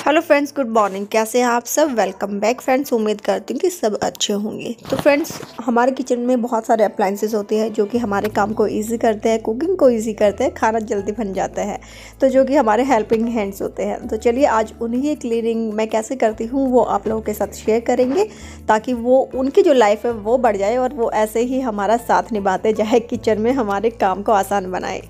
Hello friends, good morning. कैसे हैं आप सब? Welcome back friends. उम्मीद करती हूँ कि सब अच्छे होंगे। तो फ्रेंड्स, हमारे किचन में बहुत सारे अप्लाइंसेस होते हैं जो कि हमारे काम को इजी करते हैं, कुकिंग को इजी करते हैं, खाना जल्दी बन जाता है, तो जो कि हमारे हेल्पिंग हैंड्स होते हैं। तो चलिए आज उन्हीं की क्लीनिंग मैं कैसे करती हूँ वो आप लोगों के साथ शेयर करेंगे, ताकि वो उनकी जो लाइफ है वो बढ़ जाए और वो ऐसे ही हमारा साथ निभाते जाए, किचन में हमारे काम को आसान बनाए।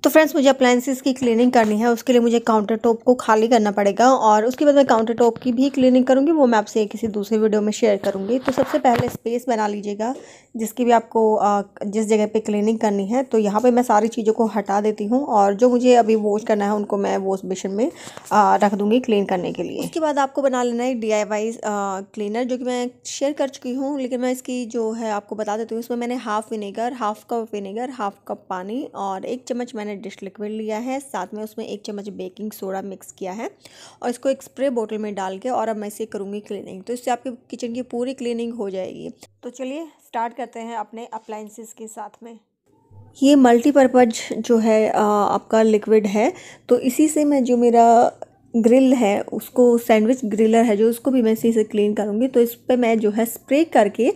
तो फ्रेंड्स, मुझे अप्लायंसेस की क्लीनिंग करनी है। उसके लिए मुझे काउंटर टॉप को खाली करना पड़ेगा और उसके बाद मैं काउंटर टॉप की भी क्लीनिंग करूंगी, वो मैं आपसे किसी दूसरे वीडियो में शेयर करूंगी। तो सबसे पहले स्पेस बना लीजिएगा जिसकी भी आपको जिस जगह पे क्लीनिंग करनी है। तो यहाँ पे मैं सारी चीज़ों को हटा देती हूँ और जो मुझे अभी वॉश करना है उनको मैं वॉश बेसिन में रख दूँगी क्लीन करने के लिए। उसके बाद आपको बना लेना है DIY क्लीनर, जो कि मैं शेयर कर चुकी हूँ, लेकिन मैं इसकी जो है आपको बता देती हूँ। इसमें मैंने half cup vinegar, half cup पानी और 1 चम्मच मैंने डिश लिक्विड लिया है। साथ में उसमें 1 चम्मच बेकिंग सोडा मिक्स किया है और इसको एक स्प्रे बोतल में डाल के और अब मैं इसे करूँगी क्लीनिंग। तो इससे आपके किचन की पूरी क्लीनिंग हो जाएगी। तो चलिए स्टार्ट करते हैं अपने अप्लायंसेस के साथ में। ये मल्टीपर्पज़ जो है आपका लिक्विड है, तो इसी से मैं जो मेरा ग्रिल है उसको, सैंडविच ग्रिलर है जो, उसको भी मैं इसी से क्लीन करूँगी। तो इस पर मैं जो है स्प्रे करके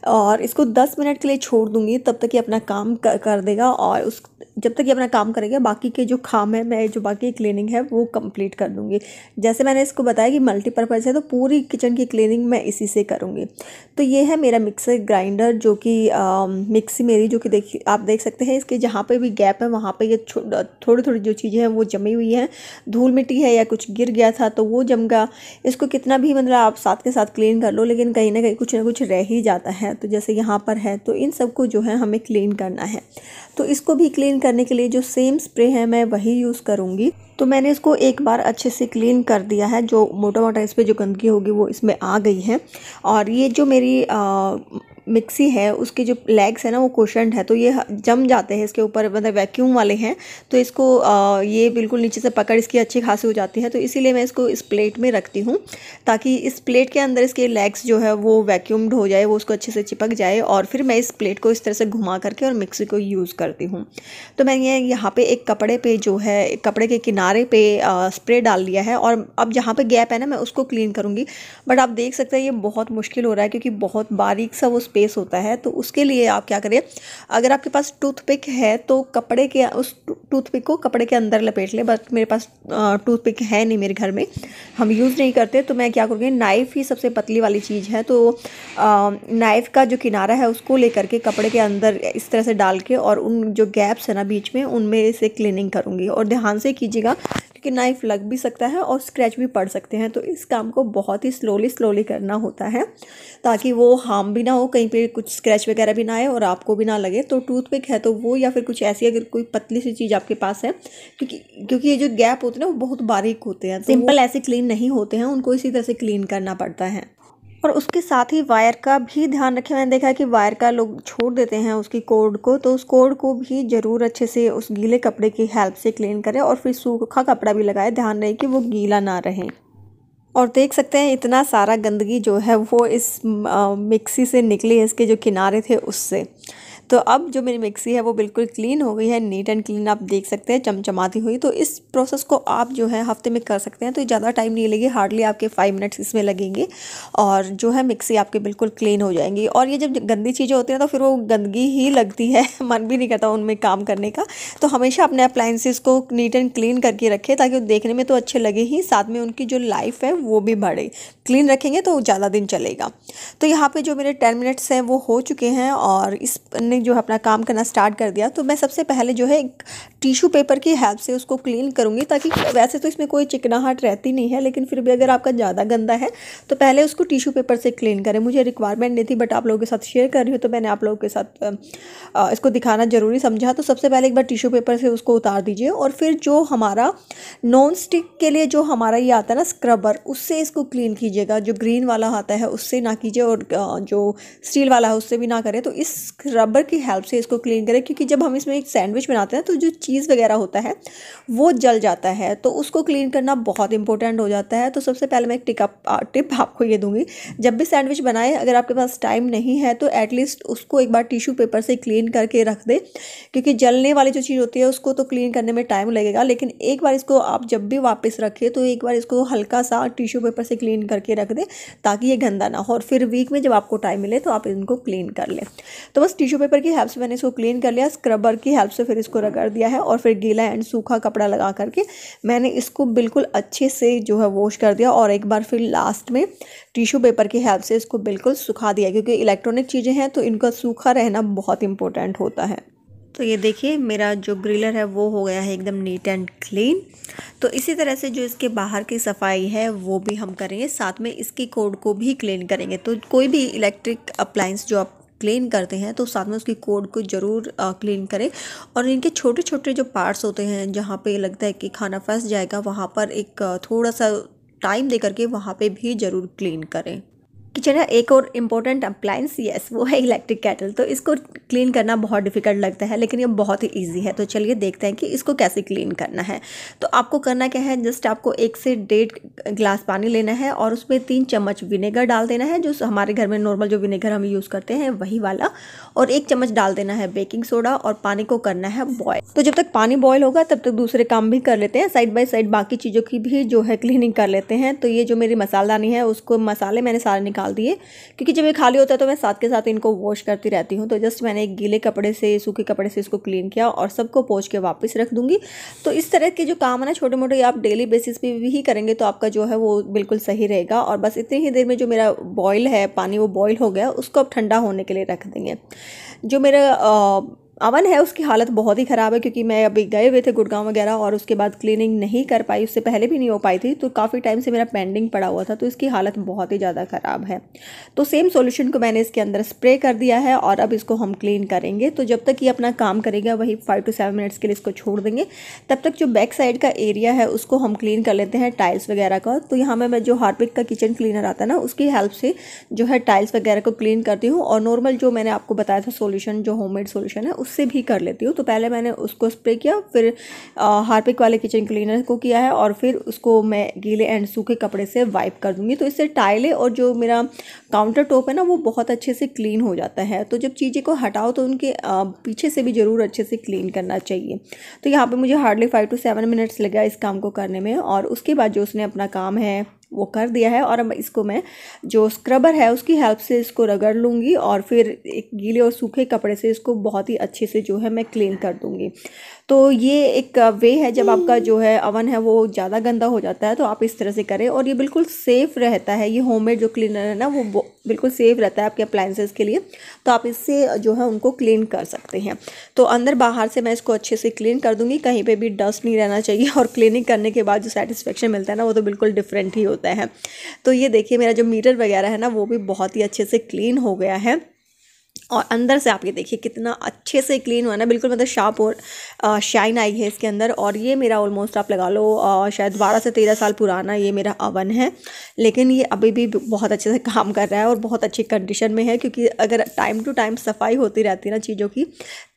और इसको 10 मिनट के लिए छोड़ दूँगी, तब तक ये अपना काम कर देगा। और उस जब तक ये अपना काम करेगा, बाकी के जो काम है, मैं जो बाकी क्लीनिंग है वो कंप्लीट कर दूँगी। जैसे मैंने इसको बताया कि मल्टीपर्पज़ है, तो पूरी किचन की क्लीनिंग मैं इसी से करूँगी। तो ये है मेरा मिक्सर ग्राइंडर, जो कि मिक्सी मेरी, जो कि आप देख सकते हैं इसके जहाँ पे भी गैप है वहाँ पे ये थोड़ी थोड़ी जो चीज़ें हैं वो जमी हुई हैं। धूल मिट्टी है या कुछ गिर गया था तो वो जम गया। इसको कितना भी मतलब आप साथ के साथ क्लीन कर लो, लेकिन कहीं ना कहीं कुछ ना कुछ रह ही जाता है। तो जैसे यहाँ पर है, तो इन सबको जो है हमें क्लीन करना है। तो इसको भी क्लीन करने के लिए जो सेम स्प्रे है मैं वही यूज़ करूँगी। तो मैंने इसको एक बार अच्छे से क्लीन कर दिया है। जो मोटा मोटा इस पर जो गंदगी होगी वो इसमें आ गई है। और ये जो मेरी मिक्सी है उसके जो लेग्स है ना वो कुशन्ड है, तो ये जम जाते हैं इसके ऊपर, मतलब वैक्यूम वाले हैं। तो इसको ये बिल्कुल नीचे से पकड़ इसकी अच्छी खासी हो जाती है। तो इसीलिए मैं इसको इस प्लेट में रखती हूँ, ताकि इस प्लेट के अंदर इसके लेग्स जो है वो वैक्यूम्ड हो जाए, वो उसको अच्छे से चिपक जाए। और फिर मैं इस प्लेट को इस तरह से घुमा करके और मिक्सी को यूज़ करती हूँ। तो मैं यहाँ पे एक कपड़े पे जो है, कपड़े के किनारे पे स्प्रे डाल लिया है और अब जहाँ पे गैप है ना मैं उसको क्लीन करूँगी। बट आप देख सकते हैं ये बहुत मुश्किल हो रहा है, क्योंकि बहुत बारीक सा वो स्पेस होता है। तो उसके लिए आप क्या करें, अगर आपके पास टूथपिक है तो कपड़े के उस टूथपिक को कपड़े के अंदर लपेट ले। बट मेरे पास टूथपिक है नहीं, मेरे घर में हम यूज़ नहीं करते। तो मैं क्या करूँगी, नाइफ़ ही सबसे पतली वाली चीज़ है, तो नाइफ़ का जो किनारा है उसको लेकर के कपड़े के अंदर इस तरह से डाल के और उन जो गैप्स है ना बीच में, उनमें से क्लीनिंग करूँगी। और ध्यान से कीजिएगा, क्योंकि नाइफ़ लग भी सकता है और स्क्रैच भी पड़ सकते हैं। तो इस काम को बहुत ही स्लोली करना होता है, ताकि वो हार्म भी ना हो, कहीं पे कुछ स्क्रैच वगैरह भी ना आए और आपको भी ना लगे। तो टूथपिक है तो वो, या फिर कुछ ऐसी अगर कोई पतली सी चीज़ आपके पास है, क्योंकि ये जो गैप होते हैं ना वो बहुत बारीक होते हैं, सिंपल ऐसे क्लीन नहीं होते हैं, उनको इसी तरह से क्लीन करना पड़ता है। और उसके साथ ही वायर का भी ध्यान रखें। मैंने देखा है कि वायर का लोग छोड़ देते हैं उसकी कॉर्ड को, तो उस कॉर्ड को भी ज़रूर अच्छे से उस गीले कपड़े की हेल्प से क्लीन करें और फिर सूखा कपड़ा भी लगाए। ध्यान रहे कि वो गीला ना रहे। और देख सकते हैं इतना सारा गंदगी जो है वो इस मिक्सी से निकली है, इसके जो किनारे थे उससे। तो अब जो मेरी मिक्सी है वो बिल्कुल क्लीन हो गई है, नीट एंड क्लीन आप देख सकते हैं, चमचमाती हुई। तो इस प्रोसेस को आप जो है हफ्ते में कर सकते हैं, तो ज़्यादा टाइम नहीं लगेगी, हार्डली आपके 5 मिनट्स इसमें लगेंगे और जो है मिक्सी आपकी बिल्कुल क्लीन हो जाएंगी। और ये जब गंदी चीज़ें होती हैं तो फिर वो गंदगी ही लगती है, मन भी नहीं करता उनमें काम करने का। तो हमेशा अपने अप्लायंसेस को नीट एंड क्लीन करके रखें, ताकि वो देखने में तो अच्छे लगे ही, साथ में उनकी जो लाइफ है वो भी बढ़े। क्लीन रखेंगे तो ज़्यादा दिन चलेगा। तो यहाँ पे जो मेरे 10 मिनट्स हैं वो हो चुके हैं और इसने जो है अपना काम करना स्टार्ट कर दिया। तो मैं सबसे पहले जो है एक टिश्यू पेपर की हेल्प से उसको क्लीन करूँगी, ताकि वैसे तो इसमें कोई चिकनाहट रहती नहीं है, लेकिन फिर भी अगर आपका ज़्यादा गंदा है तो पहले उसको टिश्यू पेपर से क्लीन करें। मुझे रिक्वायरमेंट नहीं थी, बट आप लोगों के साथ शेयर कर रही हूँ तो मैंने आप लोगों के साथ इसको दिखाना ज़रूरी समझा। तो सबसे पहले एक बार टिश्यू पेपर से उसको उतार दीजिए और फिर जो हमारा नॉन स्टिक के लिए जो हमारा ये आता है ना स्क्रबर, उससे इसको क्लीन कीजिएगा। जो ग्रीन वाला आता है उससे ना कीजिए और जो स्टील वाला है उससे भी ना करें। तो इस स्क्रबर की हेल्प से इसको क्लीन करें, क्योंकि जब हम इसमें एक सैंडविच बनाते हैं तो जो चीज़ वगैरह होता है वो जल जाता है, तो उसको क्लीन करना बहुत इंपॉर्टेंट हो जाता है। तो सबसे पहले मैं एक टिप आपको ये दूंगी, जब भी सैंडविच बनाए अगर आपके पास टाइम नहीं है तो एटलीस्ट उसको एक बार टिश्यू पेपर से क्लीन करके रख दे, क्योंकि जलने वाली जो चीज़ होती है उसको तो क्लीन करने में टाइम लगेगा, लेकिन एक बार इसको आप जब भी वापस रखें तो एक बार इसको हल्का सा टिश्यू पेपर से क्लीन करके रख दें ताकि ये गंदा ना हो, और फिर वीक में जब आपको टाइम मिले तो आप इनको क्लीन कर लें। तो बस टिश्यू पेपर की हेल्प से मैंने इसको क्लीन कर लिया, स्क्रबर की हेल्प से फिर इसको रगड़ दिया है, और फिर गीला एंड सूखा कपड़ा लगा करके मैंने इसको बिल्कुल अच्छे से जो है वॉश कर दिया, और एक बार फिर लास्ट में टिश्यू पेपर की हेल्प से इसको बिल्कुल सुखा दिया, क्योंकि इलेक्ट्रॉनिक चीज़ें हैं तो इनका सूखा रहना बहुत इंपॉर्टेंट होता है। तो ये देखिए मेरा जो ग्रिलर है वो हो गया है एकदम नीट एंड क्लीन। तो इसी तरह से जो इसके बाहर की सफाई है वो भी हम करेंगे, साथ में इसकी कोड को भी क्लीन करेंगे। तो कोई भी इलेक्ट्रिक अप्लायंस जो आप क्लीन करते हैं तो साथ में उसकी कोड को ज़रूर क्लीन करें, और इनके छोटे छोटे जो पार्ट्स होते हैं जहाँ पे लगता है कि खाना फंस जाएगा वहाँ पर एक थोड़ा सा टाइम दे करके वहाँ पे भी ज़रूर क्लीन करें। किचन का एक और इम्पोर्टेंट अप्लायंस, यस, वो है इलेक्ट्रिक केटल। तो इसको क्लीन करना बहुत डिफिकल्ट लगता है, लेकिन ये बहुत ही इजी है। तो चलिए देखते हैं कि इसको कैसे क्लीन करना है। तो आपको करना क्या है, जस्ट आपको 1 से 1.5 गिलास पानी लेना है और उसमें 3 चम्मच विनेगर डाल देना है, जो हमारे घर में नॉर्मल जो विनेगर हम यूज़ करते हैं वही वाला, और 1 चम्मच डाल देना है बेकिंग सोडा, और पानी को करना है बॉयल। तो जब तक पानी बॉयल होगा तब तक दूसरे काम भी कर लेते हैं, साइड बाय साइड बाकी चीज़ों की भी जो है क्लीनिंग कर लेते हैं। तो ये जो मेरी मसालदानी है उसको मसाले मैंने सारे निकाल दिए, क्योंकि जब ये खाली होता है तो मैं साथ के साथ इनको वॉश करती रहती हूँ। तो जस्ट मैंने एक गीले कपड़े से, सूखे कपड़े से इसको क्लीन किया और सबको पोंछ के वापस रख दूंगी। तो इस तरह के जो काम है ना छोटे मोटे, आप डेली बेसिस पे भी ही करेंगे तो आपका जो है वो बिल्कुल सही रहेगा। और बस इतनी ही देर में जो मेरा बॉयल है पानी, वो बॉयल हो गया, उसको अब ठंडा होने के लिए रख देंगे। जो मेरा अवन है उसकी हालत बहुत ही ख़राब है, क्योंकि मैं अभी गए हुए थे गुड़गांव वगैरह और उसके बाद क्लीनिंग नहीं कर पाई, उससे पहले भी नहीं हो पाई थी, तो काफ़ी टाइम से मेरा पेंडिंग पड़ा हुआ था, तो इसकी हालत बहुत ही ज़्यादा ख़राब है। तो सेम सॉल्यूशन को मैंने इसके अंदर स्प्रे कर दिया है और अब इसको हम क्लीन करेंगे। तो जब तक ये अपना काम करेगा वही 5 to 7 मिनट्स के लिए इसको छोड़ देंगे। तब तक जो बैक साइड का एरिया है उसको हम क्लीन कर लेते हैं टाइल्स वगैरह का। तो यहाँ मैं जो हार्पिक का किचन क्लीनर आता है ना, उसकी हेल्प से जो है टाइल्स वगैरह को क्लीन करती हूँ, और नॉर्मल जो मैंने आपको बताया था सॉल्यूशन, जो होममेड सॉल्यूशन है, उससे भी कर लेती हूँ। तो पहले मैंने उसको स्प्रे किया, फिर हार्पिक वाले किचन क्लीनर को किया है, और फिर उसको मैं गीले एंड सूखे कपड़े से वाइप कर दूंगी। तो इससे टाइलें और जो मेरा काउंटर टॉप है ना वो बहुत अच्छे से क्लीन हो जाता है। तो जब चीज़ें को हटाओ तो उनके पीछे से भी ज़रूर अच्छे से क्लीन करना चाहिए। तो यहाँ पे मुझे हार्डली 5 to 7 मिनट्स लगा इस काम को करने में, और उसके बाद जो उसने अपना काम है वो कर दिया है। और अब इसको मैं जो स्क्रबर है उसकी हेल्प से इसको रगड़ लूँगी, और फिर एक गीले और सूखे कपड़े से इसको बहुत ही अच्छे से जो है मैं क्लीन कर दूँगी। तो ये एक वे है, जब आपका जो है अवन है वो ज़्यादा गंदा हो जाता है तो आप इस तरह से करें, और ये बिल्कुल सेफ़ रहता है। ये होममेड जो क्लीनर है ना वो बिल्कुल सेफ़ रहता है आपके अप्लायंसेस के लिए, तो आप इससे जो है उनको क्लीन कर सकते हैं। तो अंदर बाहर से मैं इसको अच्छे से क्लीन कर दूँगी, कहीं पर भी डस्ट नहीं रहना चाहिए, और क्लीनिंग करने के बाद जो सेटिस्फेक्शन मिलता है ना वो तो बिल्कुल डिफरेंट ही होता है। तो ये देखिए मेरा जो मीटर वगैरह है ना वो भी बहुत ही अच्छे से क्लीन हो गया है, और अंदर से आप ये देखिए कितना अच्छे से क्लीन हुआ ना, बिल्कुल मतलब शार्प और शाइन आई है इसके अंदर। और ये मेरा ऑलमोस्ट आप लगा लो शायद 12 से 13 साल पुराना ये मेरा अवन है, लेकिन ये अभी भी बहुत अच्छे से काम कर रहा है और बहुत अच्छी कंडीशन में है। क्योंकि अगर टाइम टू टाइम सफाई होती रहती है ना चीज़ों की,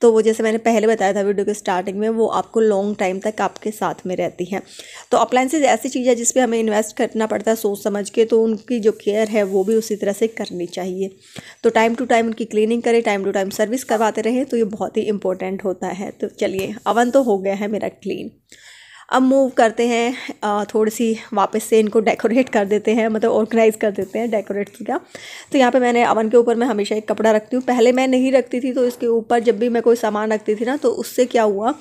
तो वो जैसे मैंने पहले बताया था वीडियो के स्टार्टिंग में, वो आपको लॉन्ग टाइम तक आपके साथ में रहती हैं। तो अप्लायंसेज ऐसी चीज़ है जिस पे हमें इन्वेस्ट करना पड़ता है सोच समझ के, तो उनकी जो केयर है वो भी उसी तरह से करनी चाहिए। तो टाइम टू टाइम उनकी क्लीनिंग करें, टाइम टू टाइम सर्विस करवाते रहें, तो ये बहुत ही इंपॉर्टेंट होता है। तो चलिए अवन तो हो गया है मेरा क्लीन, अब मूव करते हैं थोड़ी सी वापस से इनको डेकोरेट कर देते हैं, मतलब ऑर्गेनाइज़ कर देते हैं, डेकोरेट किया। तो यहाँ पे मैंने अवन के ऊपर मैं हमेशा एक कपड़ा रखती हूँ, पहले मैं नहीं रखती थी। तो इसके ऊपर जब भी मैं कोई सामान रखती थी ना तो उससे क्या हुआ,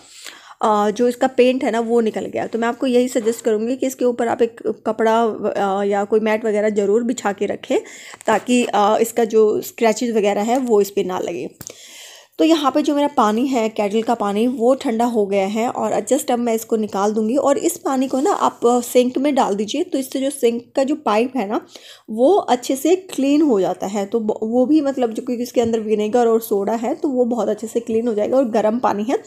जो इसका पेंट है ना वो निकल गया। तो मैं आपको यही सजेस्ट करूँगी कि इसके ऊपर आप एक कपड़ा या कोई मैट वगैरह ज़रूर बिछा के रखें, ताकि इसका जो स्क्रैचेस वगैरह है वो इस पर ना लगे। तो यहाँ पे जो मेरा पानी है केटल का पानी वो ठंडा हो गया है, और जस्ट अब मैं इसको निकाल दूंगी। और इस पानी को ना आप सिंक में डाल दीजिए, तो इससे जो सिंक का जो पाइप है ना वो अच्छे से क्लीन हो जाता है। तो वो भी मतलब जो, क्योंकि इसके अंदर विनेगर और सोडा है तो वो बहुत अच्छे से क्लीन हो जाएगा। और गर्म पानी है,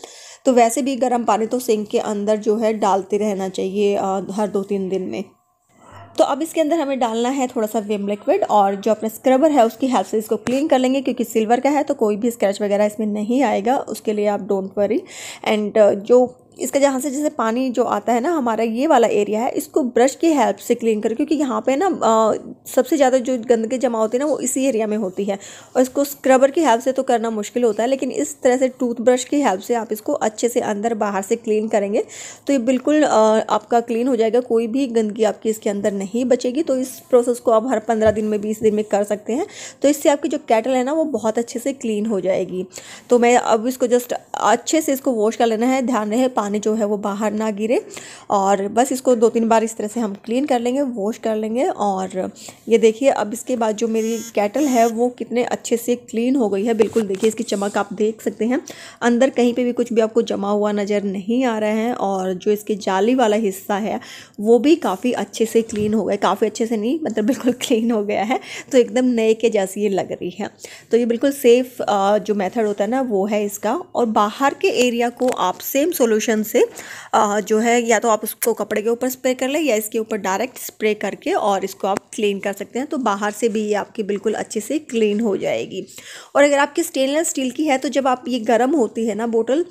तो वैसे भी गर्म पानी तो सिंक के अंदर जो है डालते रहना चाहिए हर 2-3 दिन में। तो अब इसके अंदर हमें डालना है थोड़ा सा विम लिक्विड और जो अपना स्क्रबर है उसकी हेल्प से इसको क्लीन कर लेंगे, क्योंकि सिल्वर का है तो कोई भी स्क्रैच वगैरह इसमें नहीं आएगा, उसके लिए आप डोंट वरी। एंड जो इसका जहाँ से जैसे पानी जो आता है ना, हमारा ये वाला एरिया है, इसको ब्रश की हेल्प से क्लीन करें, क्योंकि यहाँ पे ना सबसे ज़्यादा जो गंदगी जमा होती है ना वो इसी एरिया में होती है, और इसको स्क्रबर की हेल्प से तो करना मुश्किल होता है, लेकिन इस तरह से टूथ ब्रश की हेल्प से आप इसको अच्छे से अंदर बाहर से क्लीन करेंगे तो ये बिल्कुल आपका क्लीन हो जाएगा, कोई भी गंदगी आपकी इसके अंदर नहीं बचेगी। तो इस प्रोसेस को आप हर 15 दिन में 20 दिन में कर सकते हैं, तो इससे आपकी जो केटल है ना वो बहुत अच्छे से क्लीन हो जाएगी। तो मैं अब इसको जस्ट अच्छे से इसको वॉश कर लेना है, ध्यान रहे पानी जो है वो बाहर ना गिरे, और बस इसको 2-3 बार इस तरह से हम क्लीन कर लेंगे, वॉश कर लेंगे। और ये देखिए अब इसके बाद जो मेरी केटल है वो कितने अच्छे से क्लीन हो गई है, बिल्कुल देखिए इसकी चमक आप देख सकते हैं, अंदर कहीं पे भी कुछ भी आपको जमा हुआ नज़र नहीं आ रहा है, और जो इसके जाली वाला हिस्सा है वो भी काफ़ी अच्छे से क्लीन हो गया, काफ़ी अच्छे से नहीं मतलब बिल्कुल क्लीन हो गया है, तो एकदम नए के जैसी ये लग रही है। तो ये बिल्कुल सेफ़ जो मेथड होता है ना वो है इसका। और बाहर के एरिया को आप सेम सॉल्यूशन से जो है या तो आप उसको कपड़े के ऊपर स्प्रे कर लें या इसके ऊपर डायरेक्ट स्प्रे करके और इसको आप क्लीन कर सकते हैं, तो बाहर से भी ये आपकी बिल्कुल अच्छे से क्लीन हो जाएगी। और अगर आपकी स्टेनलेस स्टील की है तो जब आप ये गर्म होती है ना बोतल,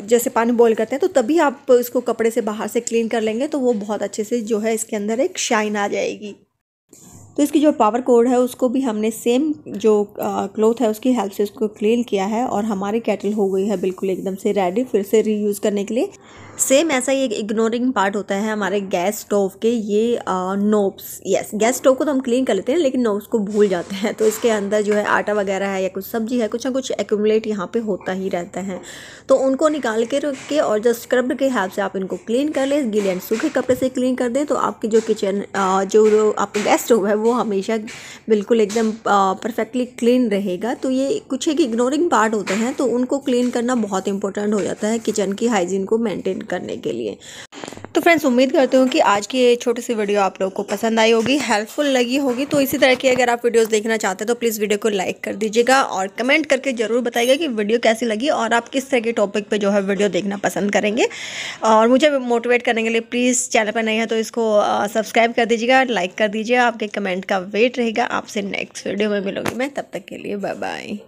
जैसे पानी बॉईल करते हैं, तो तभी आप इसको कपड़े से बाहर से क्लीन कर लेंगे तो वो बहुत अच्छे से जो है इसके अंदर एक शाइन आ जाएगी। तो इसकी जो पावर कोड है उसको भी हमने सेम जो क्लॉथ है उसकी हेल्प से उसको क्लीन किया है, और हमारी केटल हो गई है बिल्कुल एकदम से रेडी फिर से रीयूज़ करने के लिए। सेम ऐसा ही एक इग्नोरिंग पार्ट होता है हमारे गैस स्टोव के, ये नोब्स। यस, गैस स्टोव को तो हम क्लीन कर लेते हैं लेकिन नोब्स को भूल जाते हैं, तो इसके अंदर जो है आटा वगैरह है या कुछ सब्जी है, कुछ ना कुछ एक्यूमुलेट यहाँ पे होता ही रहता है, तो उनको निकाल के रख के और जस्ट स्क्रब के हेल्प से आप इनको क्लीन कर लें, गीले एंड सूखे कपड़े से क्लीन कर दें, तो आपकी जो किचन जो आपका गैस स्टोव है वो हमेशा बिल्कुल एकदम परफेक्टली क्लीन रहेगा। तो ये कुछ एक इग्नोरिंग पार्ट होते हैं, तो उनको क्लीन करना बहुत इंपॉर्टेंट हो जाता है किचन की हाइजीन को मेंटेन करने के लिए। तो फ्रेंड्स उम्मीद करती हूँ कि आज की ये छोटी सी वीडियो आप लोगों को पसंद आई होगी, हेल्पफुल लगी होगी। तो इसी तरह की अगर आप वीडियोस देखना चाहते हैं तो प्लीज़ वीडियो को लाइक कर दीजिएगा और कमेंट करके ज़रूर बताइएगा कि वीडियो कैसी लगी और आप किस तरह के टॉपिक पे जो है वीडियो देखना पसंद करेंगे। और मुझे मोटिवेट करने के लिए प्लीज़ चैनल पर नहीं है तो इसको सब्सक्राइब कर दीजिएगा, लाइक कर दीजिएगा। आपके कमेंट का वेट रहेगा। आपसे नेक्स्ट वीडियो में मिलूंगी मैं, तब तक के लिए बाय बाय।